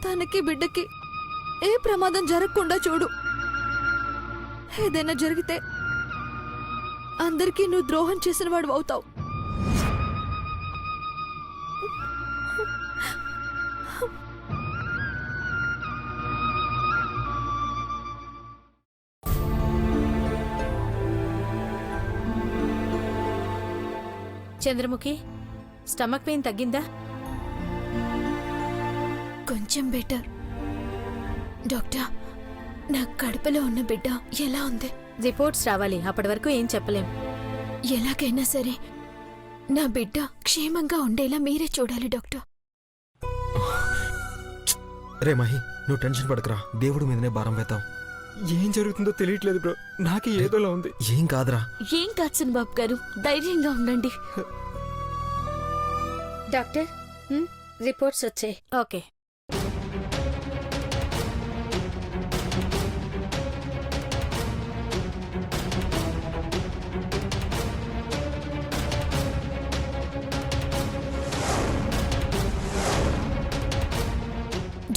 తనకి బిడ్డకి ఏ ప్రమాదం జరగకుండా చూడు. ఏదైనా జరిగితే అందరికీ నువ్వు ద్రోహం చేసిన వాడు అవుతావు. చంద్రముఖి, స్టమక్ పెయిన్ తగ్గిందా? కొంచెం బెటర్. డాక్టర్, నా కడుపులో ఉన్న బిడ్డ ఎలా ఉంది? రిపోర్ట్స్ రావాలి, అప్పటి వరకు ఏం చెప్పలేం. ఎలాగైనా సరే నా బిడ్డ క్షేమంగా ఉండేలా మీరే చూడాలి డాక్టర్. రే మహి, నువ్వు టెన్షన్ పడకరా, దేవుడి మీదనే భారం వేద్దాం. ఏం జరుగుతుందో తెలియట్లేదు బ్రో, నాకే ఏదోలా ఉంది. ఏం కాదురా. ఏం కాదు చిన్నబాబు గారు, ధైర్యంగా ఉండండి. డాక్టర్, రిపోర్ట్స్ వచ్చాయి. ఓకే.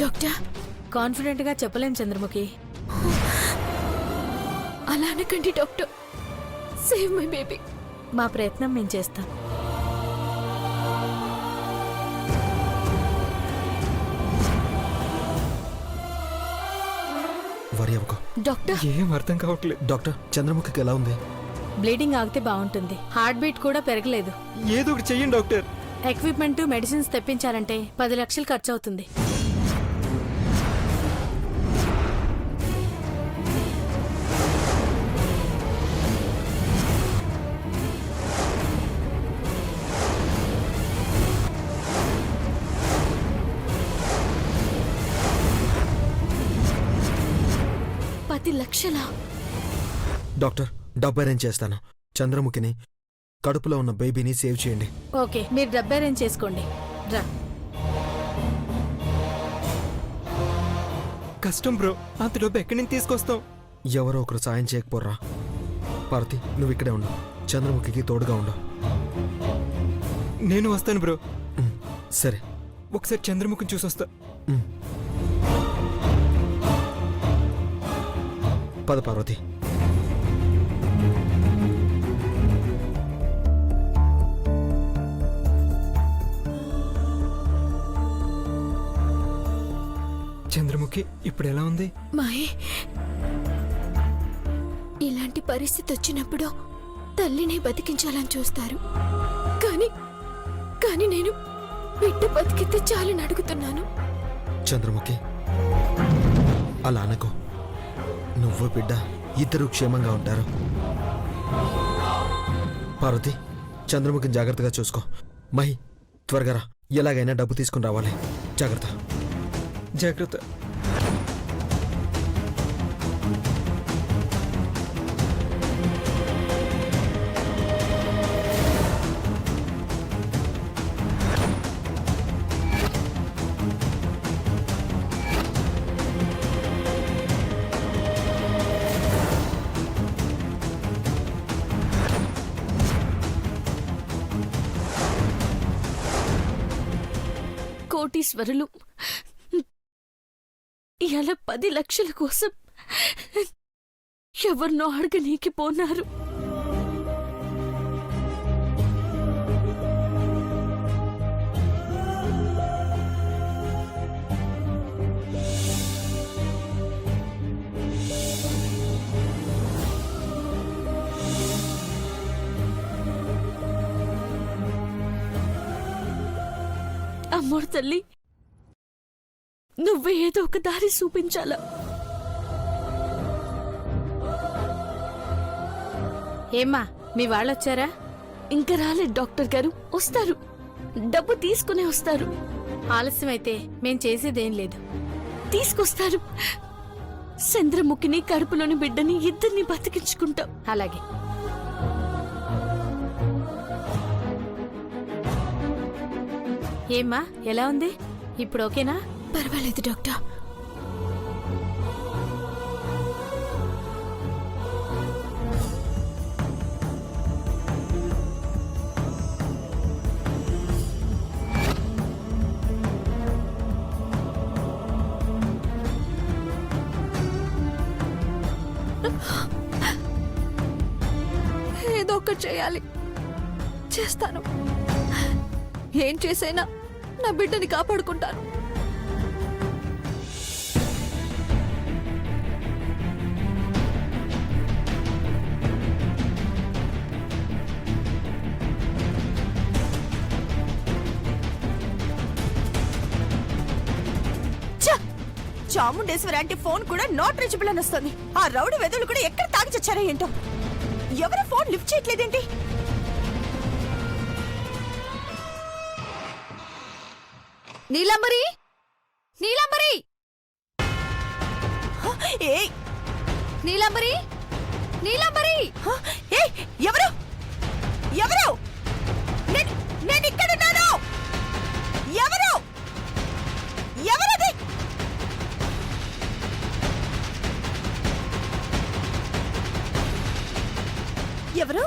డాక్టర్, కాన్ఫిడెంట్ గా చెప్పలేం చంద్రముఖి. అలా అనకండి డాక్టర్. Save my baby. మా ప్రయత్నం మేము చేస్తాం. వరి అవ్వకు డాక్టర్. ఏం అర్థం కావట్లేదు. డాక్టర్, చంద్రముఖికి ఎలా ఉంది? బ్లీడింగ్ ఆగితే బాగుంటుంది. హార్ట్ బీట్ కూడా పెరగలేదు. ఏదో ఒకటి చెయ్యండి డాక్టర్. ఎక్విప్మెంట్, మెడిసిన్స్ తెప్పించాలంటే 10 లక్షలు ఖర్చు అవుతుంది. లక్షలా? డాక్టర్, డబ్బు అరేంజ్ చేస్తాను. చంద్రముఖిని, కడుపులో ఉన్న బేబీని సేవ్ చేయండి. ఓకే, మీరు డబ్బు అరేంజ్ చేసుకోండి. రా. కష్టం బ్రో, అంత డబ్బు ఎక్కడి నుంచి తీసుకొస్తాం? ఎవరో ఒకరు సాయం చేయకపోర్రా. పార్వతి, నువ్వు ఇక్కడే ఉండు, చంద్రముఖికి తోడుగా ఉండు. నేను వస్తాను బ్రో. సరే, ఒకసారి చంద్రముఖిని చూసొస్తా. పద పార్వతి. చంద్రముఖి ఇప్పుడు ఎలా ఉంది? మాయే, ఇలాంటి పరిస్థితి వచ్చినప్పుడు తల్లిని బతికించాలని చూస్తారు. కానీ నేను బిడ్డ బతికితే చాలని అడుగుతున్నాను. చంద్రముఖి, అలా అనకు. నువ్వు బిడ్డ ఇద్దరు క్షేమంగా ఉంటారు. పార్వతి, చంద్రముఖిని జాగ్రత్తగా చూసుకో. మహి, త్వరగా రా, ఎలాగైనా డబ్బు తీసుకుని రావాలి. జాగ్రత్త. జాగ్రత్త. కోటీశ్వరులు ఇలా 10 లక్షల కోసం ఎవరినో అడగనీకి పోనారు. అమ్మోడు తల్లి, నువ్వే ఏదో ఒక దారి చూపించాలా. ఏమ్మా, మీ వాళ్ళొచ్చారా? ఇంకా రాలేదు డాక్టర్ గారు. వస్తారు, డబ్బు తీసుకునే వస్తారు. ఆలస్యం అయితే మేం చేసేదేం లేదు. తీసుకొస్తారు. చంద్రముఖిని, కడుపులోని బిడ్డని ఇద్దరిని బతికించుకుంటాం. అలాగే. ఏమ్మా, ఎలా ఉంది? ఇప్పుడు ఓకేనా? పర్వాలేదు డాక్టర్. ఏదో ఒకటి చేయాలి. చేస్తాను. ఏం చేసైనా నా బిడ్డని కాపాడుకుంటాను. చాముండేశ్వరి ఆంటీ ఫోన్ కూడా నాట్ రీచబుల్ అని వస్తుంది. ఆ రౌడీ వెదవులు కూడా ఎక్కడ తాగి చచ్చారో ఏంటో. ఎవరు ఫోన్ లిఫ్ట్ చేయట్లేదేంటి? నీలంబరి, నీలంబరి, ఏయ్ నీలంబరి, నీలంబరి. ఏయ్ ఎవరు ఎవరు? నేను ఇక్కడున్నాను. ఎవరు ఎవరది? ఎవరు?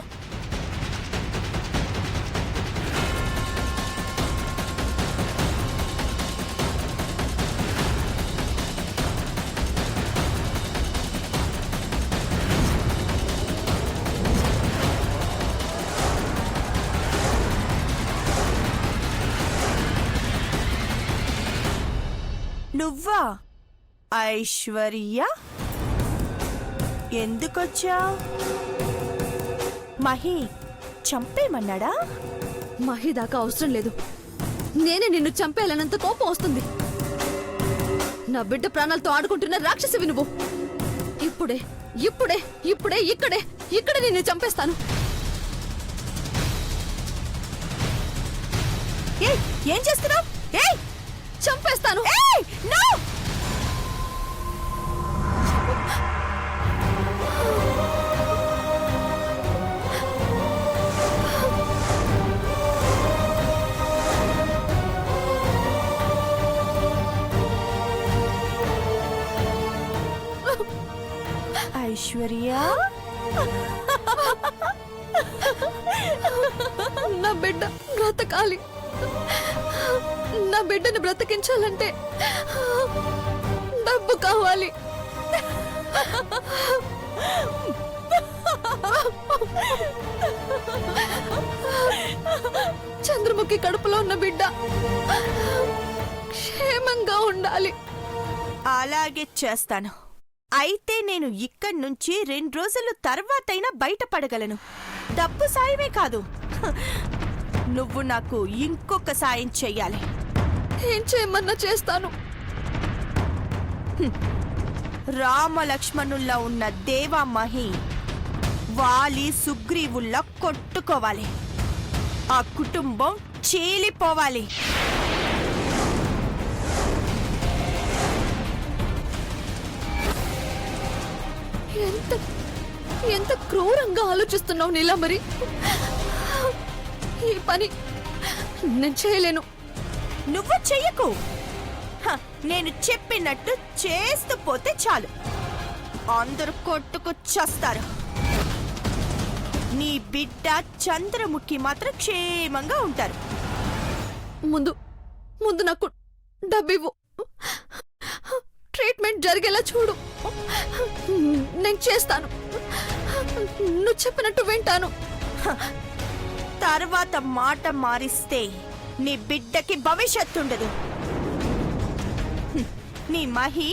నువ్వా ఐశ్వర్య? ఎందుకొచ్చా? మహి చంపేమన్నాడా? మహి దాకా అవసరం లేదు. నేనే నిన్ను చంపేయాలన్నంత కోపం వస్తుంది. నా బిడ్డ ప్రాణాలతో ఆడుకుంటున్న రాక్షసివి నువ్వు. ఇప్పుడే ఇప్పుడే ఇప్పుడే ఇక్కడే నిన్ను చంపేస్తాను. ఏయ్ ఏం చేస్తున్నావు? ఏయ్ చంపేస్తాను. ఏయ్ నో! ఐశ్వర్య, నా బిడ్డ బ్రతకాలి. నా బిడ్డను బ్రతికించాలంటే డబ్బు కావాలి. చంద్రముఖి కడుపులో ఉన్న బిడ్డ క్షేమంగా ఉండాలి. అలాగే చేస్తాను. అయితే నేను ఇక్కడి నుంచి 2 రోజుల తర్వాతైనా బయటపడగలను. డబ్బు సాయమే కాదు, నువ్వు నాకు ఇంకొక సాయం చెయ్యాలి. ఏం చేయమన్నా చేస్తాను. రామలక్ష్మణుల్లా ఉన్న దేవామహి వాలి సుగ్రీవుల్లా కొట్టుకోవాలి. ఆ కుటుంబం చీలిపోవాలి. ఎంత ఎంత క్రూరంగా ఆలోచిస్తున్నావు నీలాంబరి. ఈ పని నేను చేయలేను. నువ్వు చెయ్యకు. నేను చెప్పినట్టు చేస్తూ పోతే చాలు. అందరూ కొట్టుకు చస్తారు. నీ బిడ్డ చంద్రముఖి మాత్రం క్షేమంగా ఉంటారు. ముందు ముందు నాకు డబ్బివ్వు. ట్రీట్మెంట్ జరిగేలా చూడు. నేను చేస్తాను. నువ్వు చెప్పినట్టు వింటాను. తర్వాత మాట మారిస్తే నీ బిడ్డకి భవిష్యత్తుండదు. నీ మహి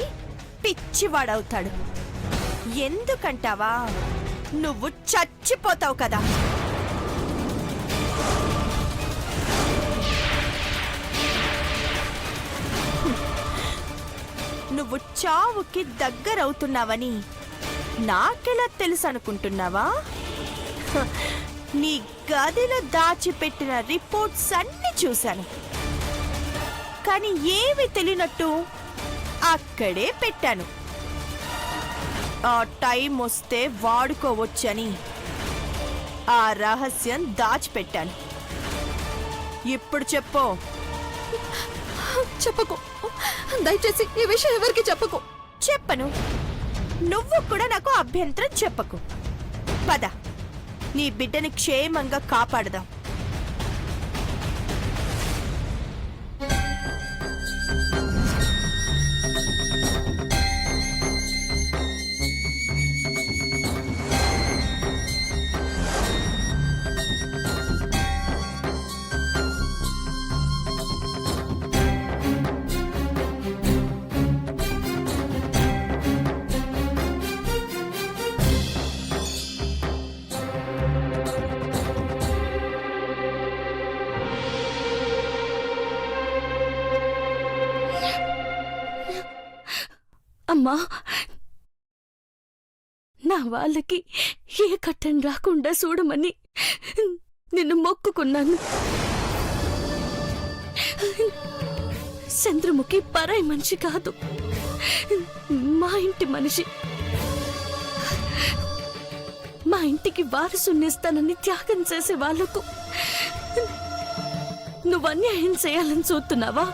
పిచ్చివాడవుతాడు. ఎందుకంటావా? నువ్వు చచ్చిపోతావు కదా. నువ్వు చావుకి దగ్గరవుతున్నావని నాకెలా తెలుసు అనుకుంటున్నావా? నీ గదిలో దాచిపెట్టిన రిపోర్ట్స్ అన్ని చూశాను. కానీ ఏమి తెలియనట్టు అక్కడే పెట్టాను. ఆ టైం వస్తే వాడుకోవచ్చని ఆ రహస్యం దాచిపెట్టాను. ఇప్పుడు చెప్పు. చెప్పకు. దయచేసి ఈ విషయం ఎవరికి చెప్పకు. చెప్పను. నువ్వు కూడా నాకు అభ్యంతరం చెప్పకు. పద, నీ బిడ్డని క్షేమంగా కాపాడదాం. అమ్మా, నా వాళ్ళకి ఏ కట్టం రాకుండా చూడమని నిన్ను మొక్కుకున్నాను. చంద్రముఖి పరాయి మనిషి కాదు, మా ఇంటి మనిషి. మా ఇంటికి వారసునిస్తానని త్యాగం చేసే వాళ్లకు నువ్వు అన్యాయం చేయాలని చూస్తున్నావా?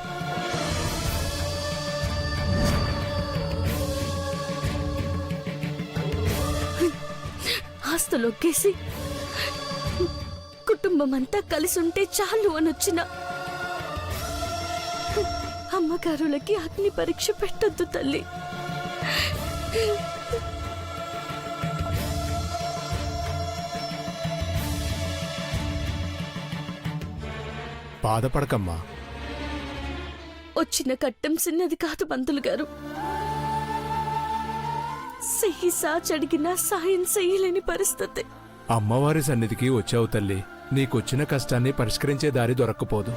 ఆస్తులొక్కేసి కుటుంబం అంతా కలిసి ఉంటే చాలు అనొచ్చిన అమ్మగారులకి అగ్ని పరీక్ష పెట్టొద్దు తల్లి. బాధపడకమ్మా. వచ్చిన కట్టం చిన్నది కాదు పంతులు గారు. సెయ్యి సాచడిగినా సాయం చెయ్యలేని పరిస్థితి. అమ్మవారి సన్నిధికి వచ్చావు తల్లి, నీకొచ్చిన కష్టాన్ని పరిష్కరించే దారి దొరక్కపోదు.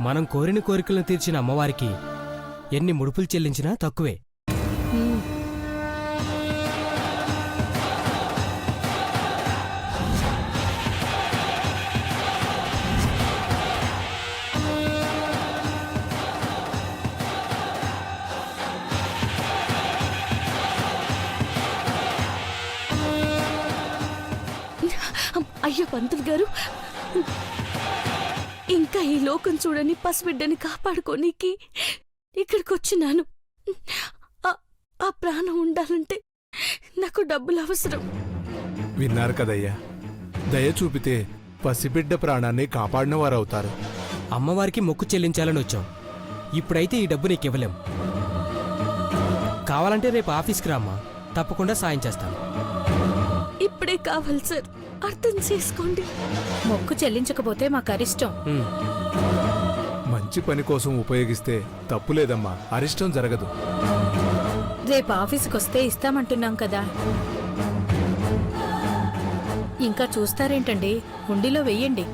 మనం కోరిన కోరికలను తీర్చిన అమ్మవారికి ఎన్ని ముడుపులు చెల్లించినా తక్కువే. అయ్యో పంతులు గారు, ఇంకా ఈ లోకం చూడని పసిబిడ్డని కాపాడుకోనీకి ఇక్కడికి వచ్చినాను. ఆ ప్రాణం ఉండాలంటే నాకు డబ్బులు అవసరం. విన్నారు కదయ్యా, దయ చూపితే పసిబిడ్డ ప్రాణాన్ని కాపాడిన వారవుతారు. అమ్మవారికి మొక్కు చెల్లించాలని వచ్చాం. ఇప్పుడైతే ఈ డబ్బు నీకివ్వలేం. కావాలంటే రేపు ఆఫీస్కి రామ్మా, తప్పకుండా సాయం చేస్తాను. ఇప్పుడే కావాలి సార్, అర్థం చేసుకోండి. మొక్కు చెల్లించకపోతే మాకు అరిష్టం. ఉమ్. మంచి పని కోసం ఉపయోగిస్తే తప్పులేదమ్మా, అరిష్టం జరగదు. రేపు ఆఫీసుకొస్తే ఇస్తామంటున్నాం కదా. ఇంకా చూస్తారేంటండి, హుండీలో వెయ్యండి.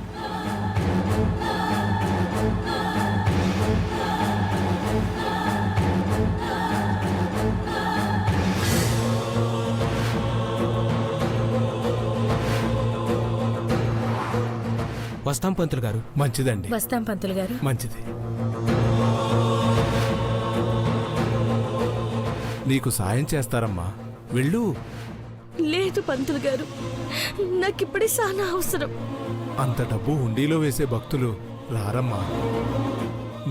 వస్తాం పంతులు గారు. మంచిదండి, వస్తాం పంతులు గారు. మంచిది. నీకు సాయం చేస్తారమ్మా, వెళ్ళు. లేదు పంతులు గారు, నాకిప్పుడే చాలా అవసరం. అంత డబ్బు హుండీలో వేసే భక్తులు రారమ్మా.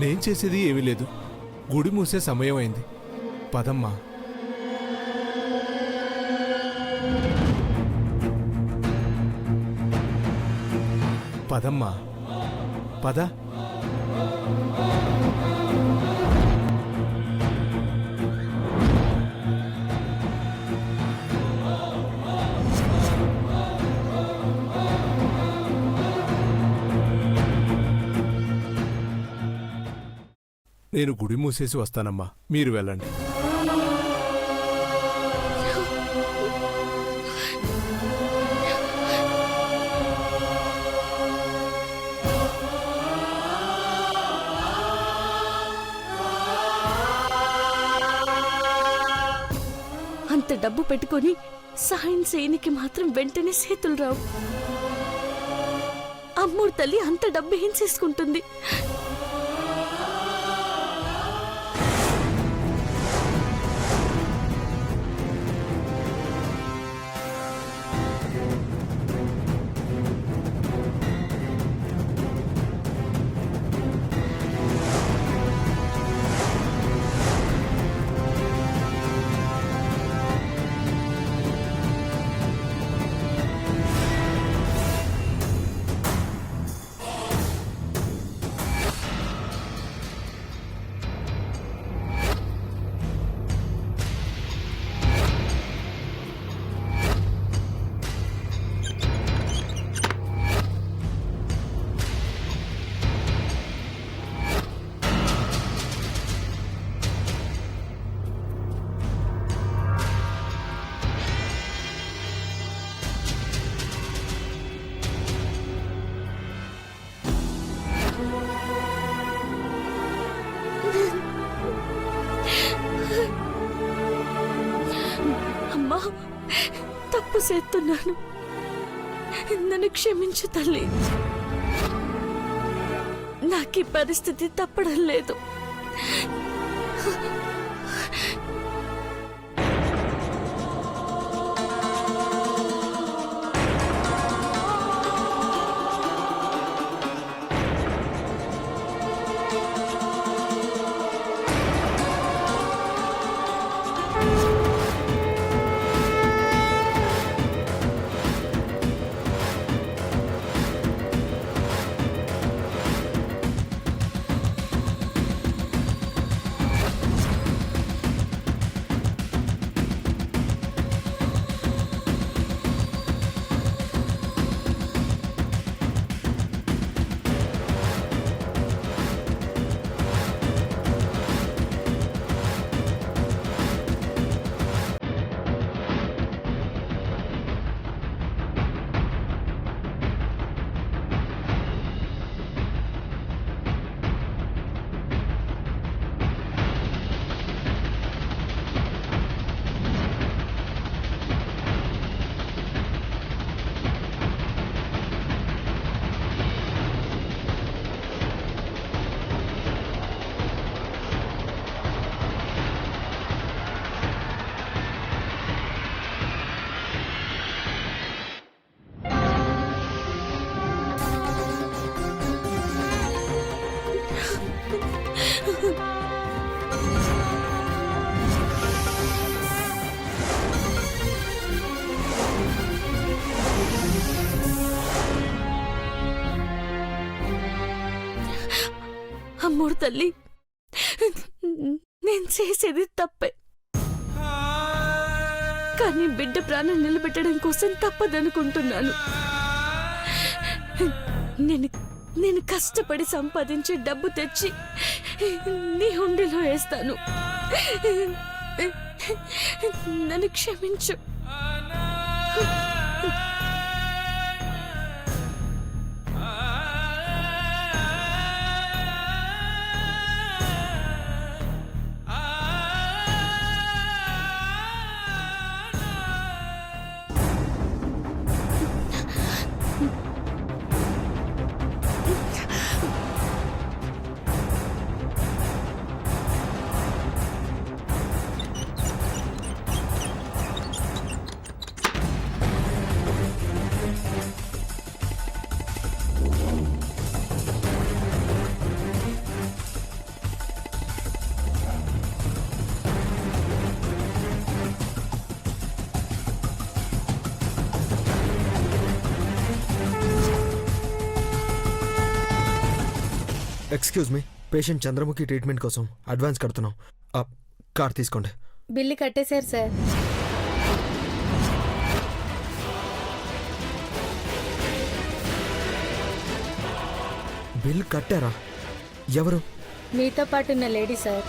నేను చేసేది ఏమీ లేదు, గుడి మూసే సమయం అయింది. పదమ్మా. పదమ్మా, పద. నేను గుడి మూసేసి వస్తానమ్మా, మీరు వెళ్ళండి. అంత డబ్బు పెట్టుకొని సాయం చేయనికి మాత్రం వెంటనే చేతులు రావు. అమ్మోడు తల్లి అంత డబ్బు ఏం చేసుకుంటుంది? అమ్మా, తప్పు చేస్తున్నాను, నన్ను క్షమించు తల్లి. నాకు ఈ పరిస్థితి తప్పడం లేదు. అమ్మోడు తల్లి, నేను చేసేది తప్పే, కానీ బిడ్డ ప్రాణం నిలబెట్టడం కోసం తప్పదనుకుంటున్నాను. నేను కష్టపడి సంపాదించి డబ్బు తెచ్చి నీ హుండీలో వేస్తాను. నన్ను క్షమించు. Excuse me, patient Chandramukhi treatment కోసం అడ్వాన్స్ కడుతున్నాం. కార్ తీసుకోండి. బిల్లు కట్టేశారు సార్. బిల్ కట్టారా? ఎవరు? మీతో పాటు ఉన్న లేడీ సార్.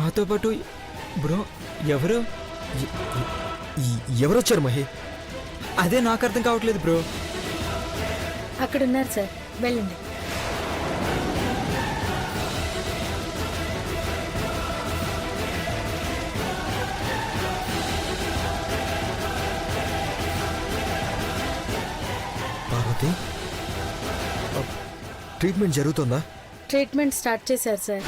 మాతో పాటు బ్రో ఎవరు? ఎవరొచ్చారు మహి? అదే నాకు అర్థం కావట్లేదు బ్రో. అక్కడున్నారు సార్, వెళ్ళండి. పార్వతి, ట్రీట్మెంట్ జరుగుతుందా? ట్రీట్మెంట్ స్టార్ట్ చేశారు సార్.